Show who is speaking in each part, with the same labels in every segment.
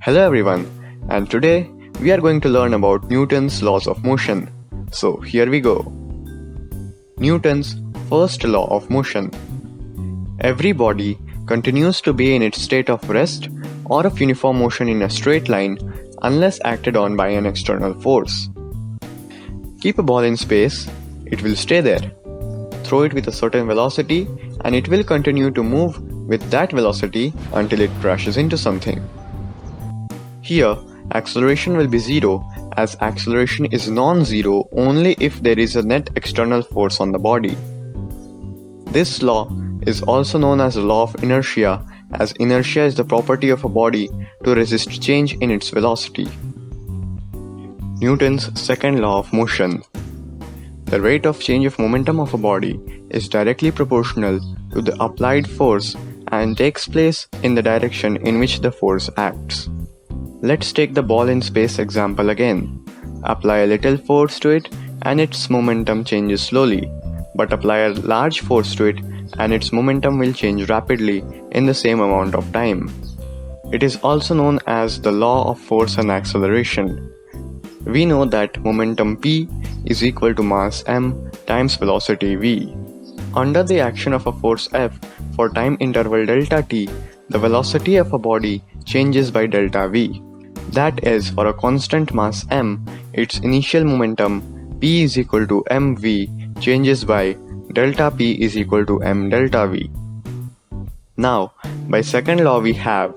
Speaker 1: Hello everyone, and today we are going to learn about Newton's laws of motion. So here we go. Newton's first law of motion. Every body continues to be in its state of rest or of uniform motion in a straight line unless acted on by an external force. Keep a ball in space, it will stay there. Throw it with a certain velocity and it will continue to move with that velocity until it crashes into something. Here, acceleration will be zero, as acceleration is non-zero only if there is a net external force on the body. This law is also known as the law of inertia, as inertia is the property of a body to resist change in its velocity. Newton's second law of motion. The rate of change of momentum of a body is directly proportional to the applied force and takes place in the direction in which the force acts. Let's take the ball in space example again. Apply a little force to it and its momentum changes slowly, but apply a large force to it and its momentum will change rapidly in the same amount of time. It is also known as the law of force and acceleration. We know that momentum P is equal to mass m times velocity v. Under the action of a force F for time interval delta t, the velocity of a body changes by delta v. That is, for a constant mass m, its initial momentum p is equal to mv changes by delta p is equal to m delta v. Now, by second law we have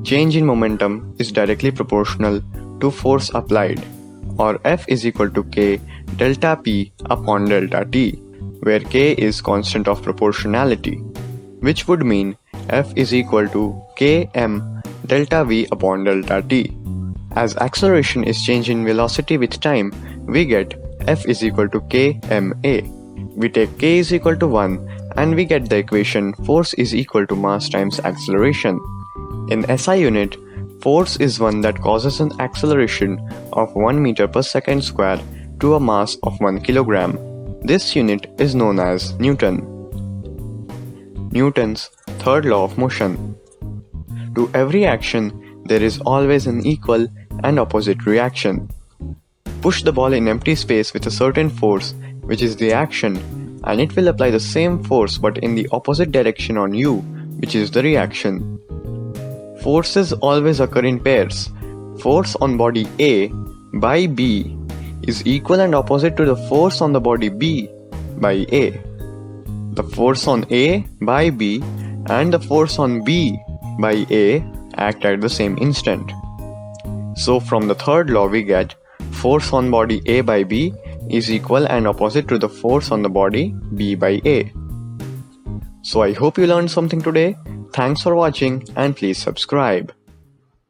Speaker 1: change in momentum is directly proportional to force applied, or F is equal to k delta p upon delta t, where k is constant of proportionality, which would mean F is equal to km delta v upon delta t. As acceleration is change in velocity with time, we get F is equal to kma. We take k is equal to 1 and we get the equation force is equal to mass times acceleration. In SI unit, force is one that causes an acceleration of 1 meter per second square to a mass of 1 kilogram. This unit is known as Newton. Newton's third law of motion. To every action, there is always an equal and opposite reaction. Push the ball in empty space with a certain force, which is the action, and it will apply the same force but in the opposite direction on you, which is the reaction. Forces always occur in pairs. Force on body A by B is equal and opposite to the force on the body B by A. The force on A by B and the force on B by A act at the same instant. So from the third law we get force on body A by B is equal and opposite to the force on the body B by A. So I hope you learned something today. Thanks for watching and please subscribe.